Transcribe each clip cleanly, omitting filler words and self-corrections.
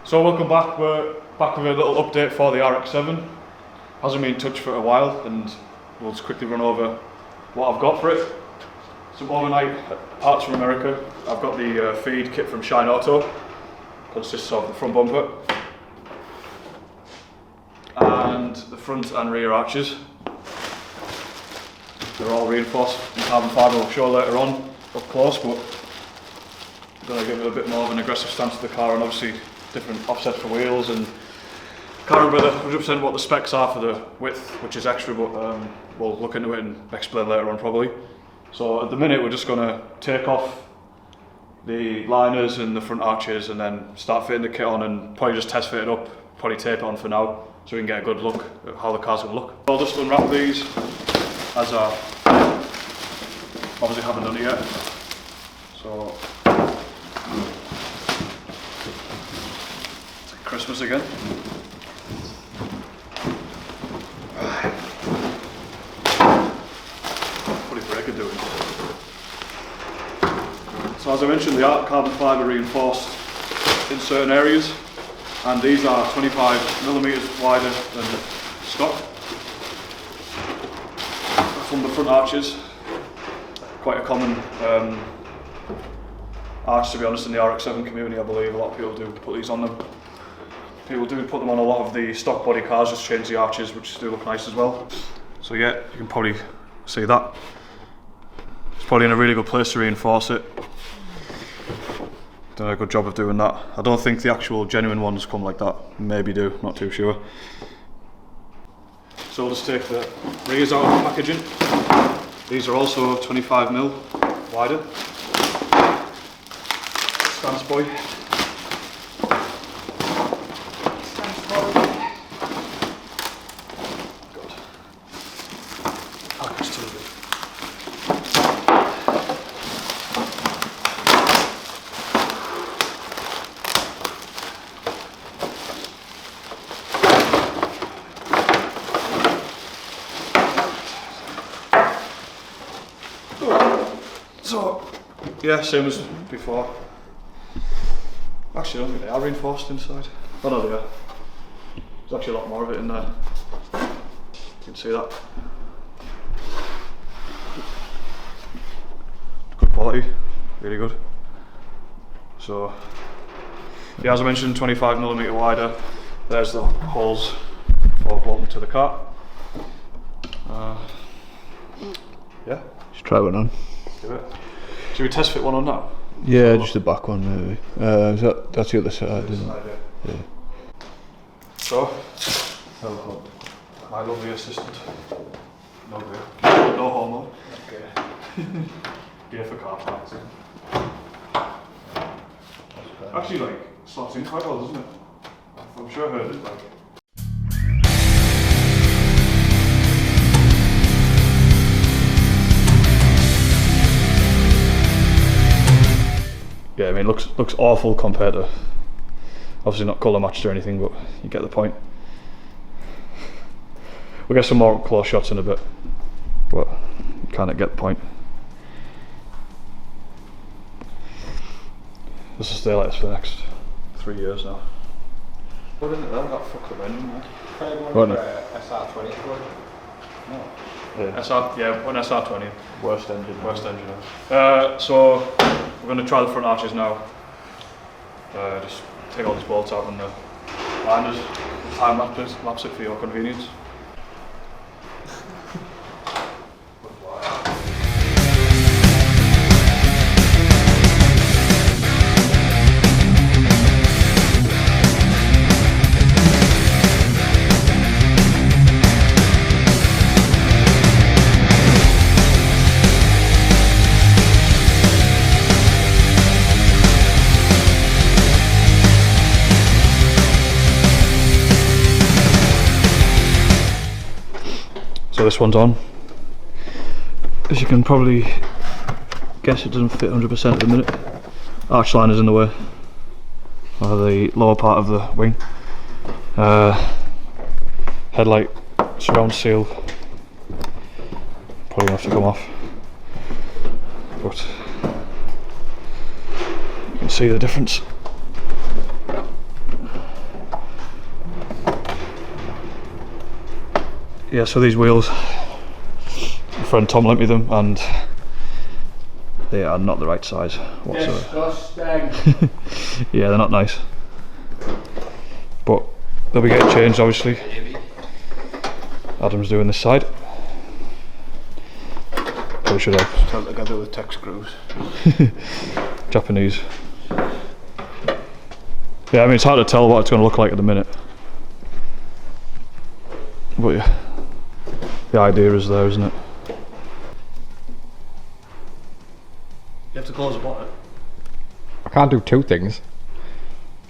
So welcome back, we're back with a little update for the RX7. Hasn't been touched for a while and we'll just quickly run over what I've got for it. Some overnight parts from America. I've got the feed kit from Shine Auto, consists of the front bumper and the front and rear arches. They're all reinforced in carbon fibre, we'll show later on up close, but I'm going to give it a bit more of an aggressive stance to the car, and obviously different offsets for wheels, and can't remember 100% what the specs are for the width, which is extra, but we'll look into it and explain later on probably. So at the minute we're just going to take off the liners and the front arches and then start fitting the kit on and probably just test fit it up, probably tape it on for now so we can get a good look at how the car's going to look. I'll just unwrap these as I obviously haven't done it yet. So it's like Christmas again. So as I mentioned, they are carbon fibre reinforced in certain areas, and these are 25mm wider than stock. From the front arches, quite a common arch, to be honest, in the RX7 community. I believe a lot of people do put these on them. People do put them on a lot of the stock body cars, just change the arches, which do look nice as well. So yeah, you can probably see that. It's probably in a really good place to reinforce it. Done a good job of doing that. I don't think the actual genuine ones come like that. Maybe do, not too sure. So I'll just take the rears out of the packaging. These are also 25mm wider. Stance boy. Stance boy. God. Package too big. So, yeah, same as before. Actually, I don't think they are reinforced inside. Oh no, they are. There's actually a lot more of it in there. You can see that. Good quality, really good. So, yeah, as I mentioned, 25mm wider. There's the holes for bolting to the car. Yeah. Just try one on. Do it. Should we test fit one on now? Yeah, just the back one maybe. That's the other side, isn't it? Yeah. So, my lovely assistant. No gear. No homo. Okay. Gear for car parts. Actually, like, slots in quite well, doesn't it? I'm sure I heard it, like. Yeah, I mean, looks awful compared to, obviously not colour matched or anything, but you get the point. We'll get some more close shots in a bit, but you kind of get the point. This will stay like this for the next 3 years now. What is it there? That fucked up engine there. What? SR20 squad? No. Yeah. One SR20. Worst engine. Worst engine. So we're going to try the front arches now. Just take all these bolts out and the liners. Time lapse it for your convenience. So this one's on. As you can probably guess, it doesn't fit 100% at the minute. Arch liner's in the way, or the lower part of the wing. Headlight surround seal, probably gonna have to come off, but you can see the difference. Yeah, so these wheels, my friend Tom lent me them, and they are not the right size whatsoever. Disgusting. Yeah, they're not nice. But they'll be getting changed, obviously. Adam's doing this side. Probably should have. Held together with tech screws. Japanese. Yeah, I mean, it's hard to tell what it's going to look like at the minute. But yeah, the idea is there, isn't it? You have to close the bonnet. I can't do two things.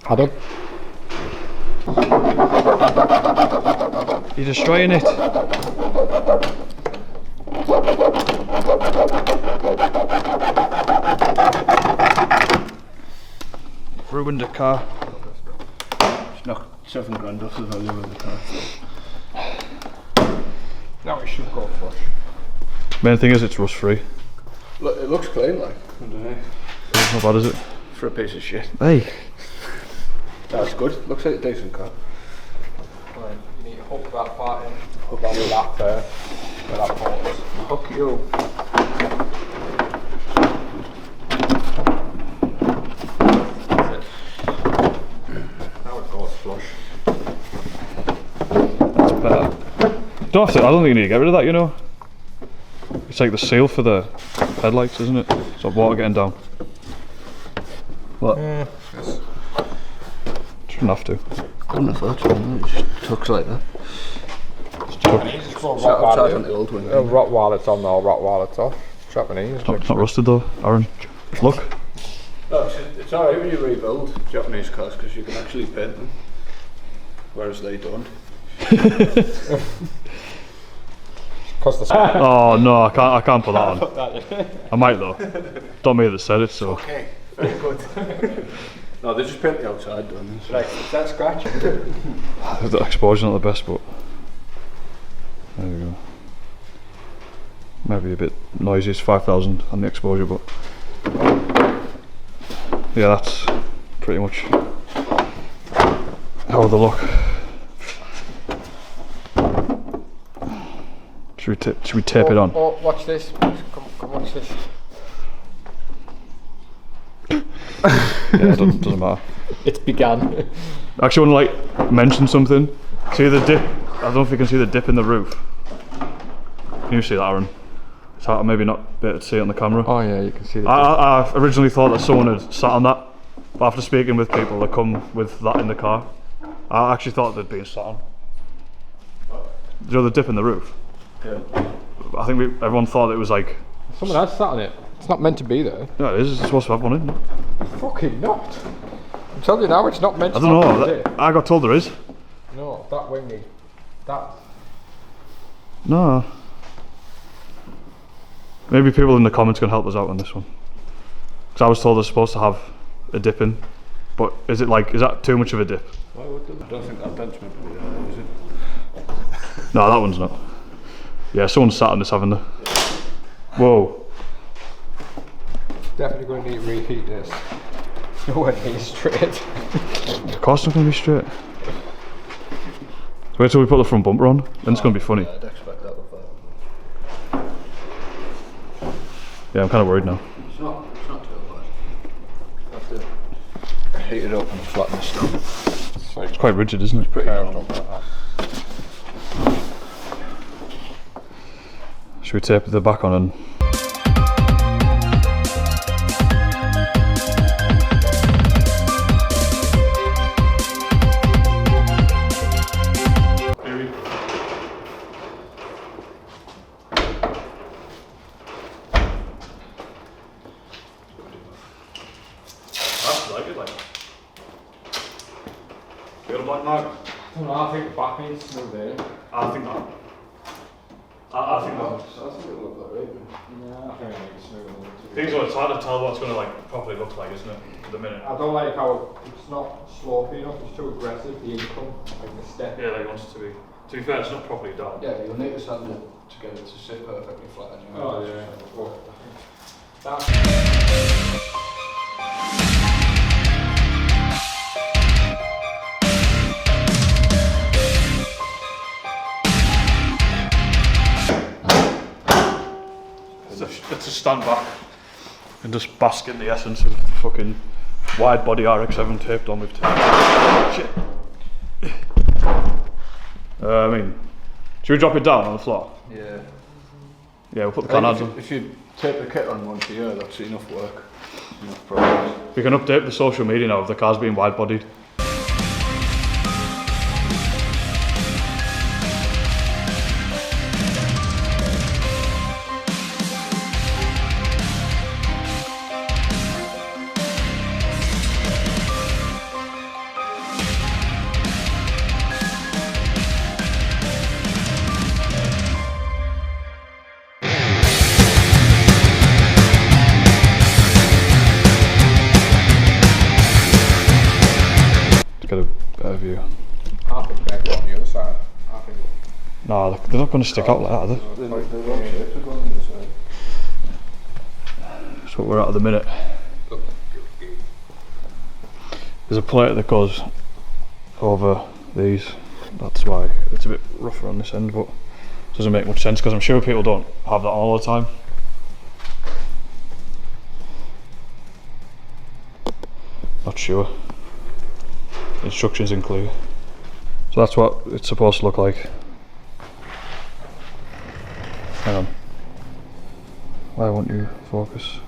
Adam? You're destroying it. Ruined the car. Just knocked 7 grand off the value of the car. Now it should go flush. Main thing is it's rust free. Look, it looks clean, like, underneath. It's not bad, is it? For a piece of shit. Hey. That's good. Looks like a decent car. Right, you need to hook that part in. Hook on with that there. Where that port is. Fuck you. That's it. Now it goes flush. That's better. Don't have to, I don't think you need to get rid of that, you know. It's like the seal for the headlights, isn't it? So water getting down. What? Yes. Shouldn't have to. Couldn't have thought so. It just tucks like that. Japanese is called Sat outside on Rottweiler. the old one. Rot while it's on or rot while it's off. Japanese. It's not rusted though, Aaron. Look. No, it's alright when you rebuild Japanese cars because you can actually paint them. Whereas they don't. Cause the Oh no, I can't put that on. I might though. Not me that said it, so. Okay, very good. No, they just paint the outside, don't they? Right, is that scratch? The exposure's not the best, but there we go. Maybe a bit noisy, it's 5,000 on the exposure, but yeah, that's pretty much how they look. Should we tape it on? Oh, watch this. Come watch this. Yeah, it doesn't matter. It's begun. I actually want to like mention something. See the dip? I don't know if you can see the dip in the roof. Can you see that, Aaron? It's hard, maybe not be able to see it on the camera. Oh yeah, you can see the I originally thought that someone had sat on that, but after speaking with people that come with that in the car, I actually thought they'd been sat on. Do you know the dip in the roof? Yeah. I think everyone thought it was like... Someone has sat on it. It's not meant to be there. Yeah, it is. It's supposed to have one, isn't it? Fucking not. I'm telling you now, it's not meant to I don't know. be there. I got told there is. No, that wing needs... That... No. Maybe people in the comments can help us out on this one. Because I was told they're supposed to have a dip in. But is it like, is that too much of a dip? Why would they? I don't think that dent's meant to be there, is it? No, that one's not. Yeah, someone sat on this, haven't they? Whoa. Definitely going to need to reheat this. Nowhere near straight. Of course it's not going to be straight. Wait till we put the front bumper on, then it's going to be funny. Yeah, I'd expect that with that. Yeah, I'm kind of worried now. It's not too bad. Have to heat it up and flatten the stuff. It's quite rigid, isn't it? Pretty normal. Should we tape the back on and... You got a black mark? I think the back needs smooth in. I think that. I think that. I think it'll look like right. Yeah, I think it needs smooth in. Things are, it's hard to tell what it's going to like properly look like, isn't it? At the minute. I don't like how it's not slopey enough, it's too aggressive, the income, like the step. Yeah, they want it to be. To be fair, it's not properly done. Yeah, you'll need to sand it to get it to sit perfectly flat anyway. Oh yeah. That's stand back and just bask in the essence of the fucking wide body RX7 taped on with tape. Shit. I mean, should we drop it down on the floor? Yeah. Yeah, we'll put the canards on. If you tape the kit on once a year, that's enough work. Enough progress. We can update the social media now of the cars being wide bodied. Get a better view. I think they're going on the other side. I think. No, they're not going to stick out like that, are they? The wrong shapes are going on the side. That's what we're at the minute. There's a plate that goes over these. That's why it's a bit rougher on this end, but it doesn't make much sense because I'm sure people don't have that all the time. Not sure. Instructions include. So that's what it's supposed to look like. Hang on. Why won't you focus?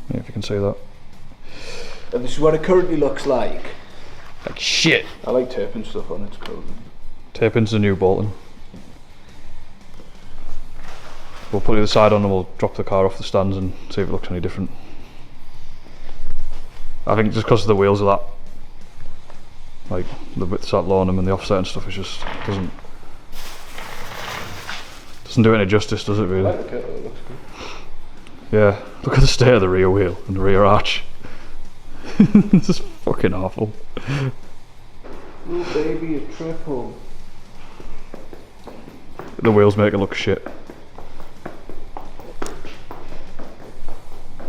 Yeah, if you can see that. And this is what it currently looks like. Like shit. I like taping stuff on its coat. Taping's the new bolting. We'll put the side on and we'll drop the car off the stands and see if it looks any different. I think just because of the wheels of that, like the width's that low on them and the offset and stuff, it just doesn't do any justice, does it really? I like the kit, it looks good. Yeah, look at the state of the rear wheel and the rear arch. This is fucking awful. Little baby, a triple. The wheels make it look shit.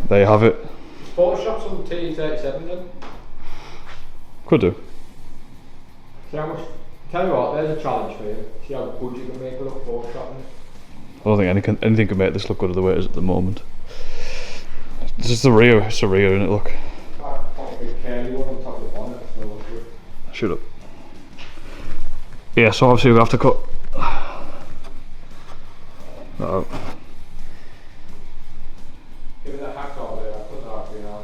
There you have it. Photoshop some T37 then. Could do. See how much. Tell you what, there's a challenge for you. See how good you can make without photoshopping it. I don't think anything can make this look good the way it is at the moment. This is the rear, it's the rear, isn't it? Look. Put a big curly one on top of the bonnet, so it'll look good. Shut up. Yeah, so obviously we have to cut that out. Give it a hacksaw there, I'll put that up for you now.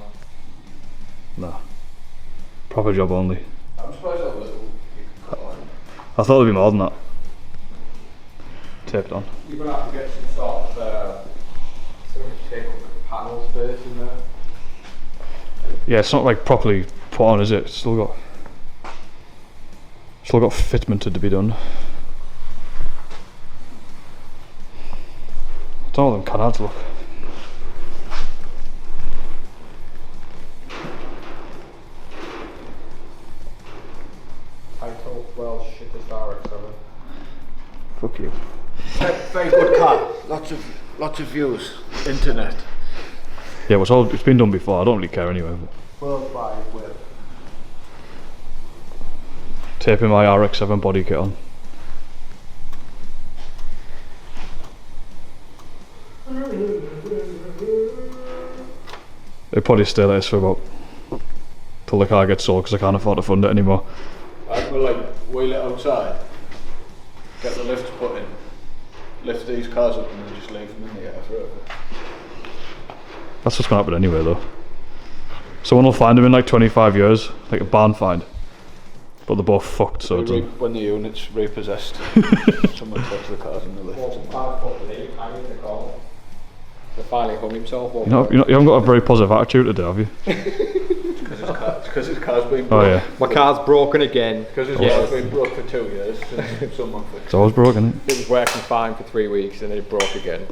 Nah. Proper job only. I'm surprised how little you can cut on. I thought there'd be more than that. Taped on. You're going to have to get some sort of take up the panel space in there. Yeah, it's not like properly put on, is it? It's still got fitment to be done. I don't know how them canards look. Title, well, shit is RX7. Fuck you. Very good car. Lots of views. Internet. Yeah, it's been done before. I don't really care anyway. But Worldwide web. taping my RX7 body kit on. It'll probably stay like this for about till the car gets sold because I can't afford to fund it anymore. We'll like wheel it outside, get the lifts put in, lift these cars up and then just leave them in the air forever. That's what's going to happen anyway though. Someone will find them in like 25 years, like a barn find. But they're both fucked, so it's When the unit's repossessed, someone takes the cars in the lift. Well, 5 foot late, I need to call. They finally hung himself up. you haven't got a very positive attitude today, have you? It's because his car's been Oh broke. yeah, My car's broken again. Because his car's been broke for 2 years since someone fixed it's always broken, isn't it? It was working fine for 3 weeks and then it broke again.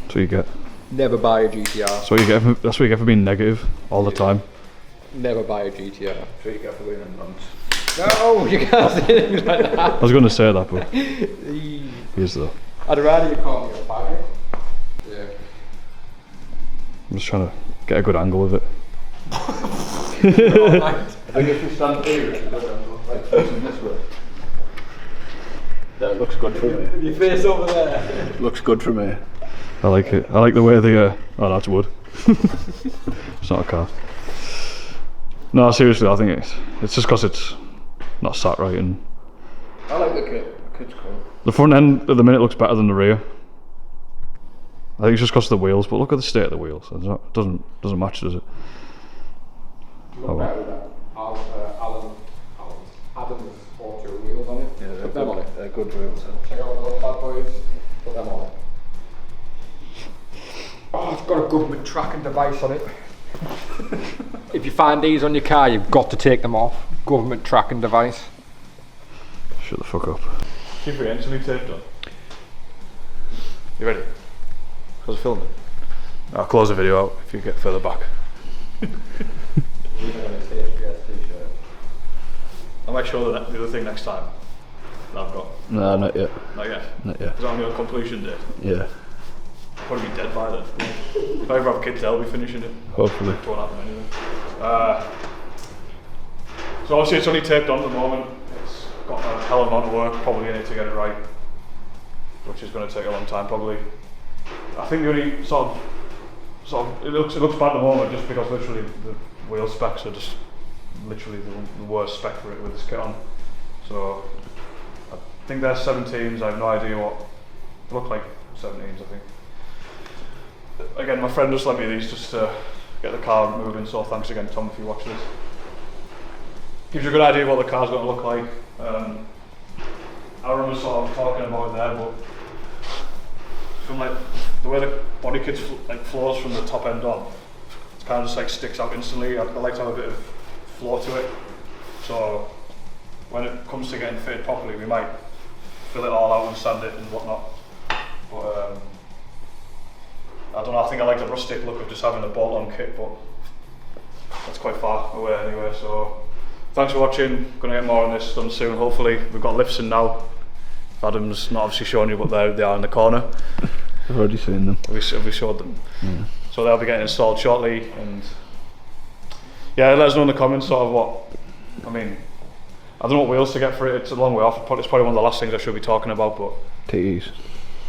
That's what you get. Never buy a GTR. That's what you get for being negative all the time. Never buy a GTR. it. So you get for being in months. No, you can't say things like that. I was going to say that, but he is though. I'd rather you call me a faggot. Yeah. I'm just trying to get a good angle with it. I think if you stand here, it's a good angle, like facing this way. That looks good for me. Your face over there. Looks good for me. I like it. I like the way the oh, that's wood. It's not a car. No, seriously, I think it's just because it's not sat right, and I like the kit. The kit's cool. the front end at the minute looks better than the rear. I think it's just because of the wheels, but look at the state of the wheels. It doesn't match, does it? Look better with that. Adam's auto wheels on it. Yeah, Put them on it. They're good wheels. Check out those bad boys. Put them on it. Oh, it's got a government tracking device on it. If you find these on your car, you've got to take them off. Government tracking device. Shut the fuck up. Keep your instantly taped on. You ready? Close the film. I'll close the video out if you get further back. I might show the other thing next time that I've got. No, not yet. Not yet? Not yet. Is that on your completion date? Yeah. I'll probably be dead by then. If I ever have kids, they'll be finishing it. Hopefully. It won't happen anyway. So obviously it's only taped on at the moment. It's got a hell of a lot of work probably in it to get it right, which is going to take a long time probably. I think the only sort of it looks bad at the moment just because literally the wheel specs are just literally the worst spec for it with this kit on. So I think they're 17s. I have no idea what they look like. 17s, I think. Again, my friend just lent me these just to get the car moving, so thanks again, Tom, if you watch this. Gives you a good idea of what the car's going to look like. I remember sort of talking about it there, but from like the way the body kit flows from the top end on, it kind of just like sticks out instantly. I like to have a bit of flow to it, so when it comes to getting fitted properly, we might fill it all out and sand it and whatnot. But I don't know, I think I like the rustic look of just having a bolt-on kit, but that's quite far away anyway, so thanks for watching. Gonna get more on this done soon, hopefully. We've got lifts in now. Adam's not obviously showing you, but they are in the corner. I've already seen them. Have we showed them? Yeah. So they'll be getting installed shortly, and yeah, let us know in the comments sort of what, I mean, I don't know what wheels to get for it, it's a long way off. It's probably one of the last things I should be talking about, but TEs.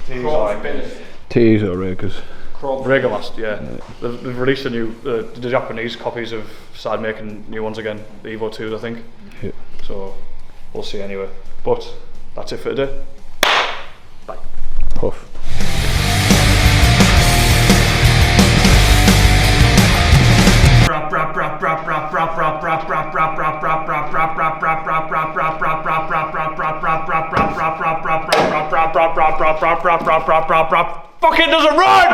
TEs or Rakers. Regalast, yeah. They've released a new, the Japanese copies have started making new ones again, the Evo 2s I think. Yeah. So we'll see anyway. But that's it for today. Bye. Puff. Fucking doesn't run!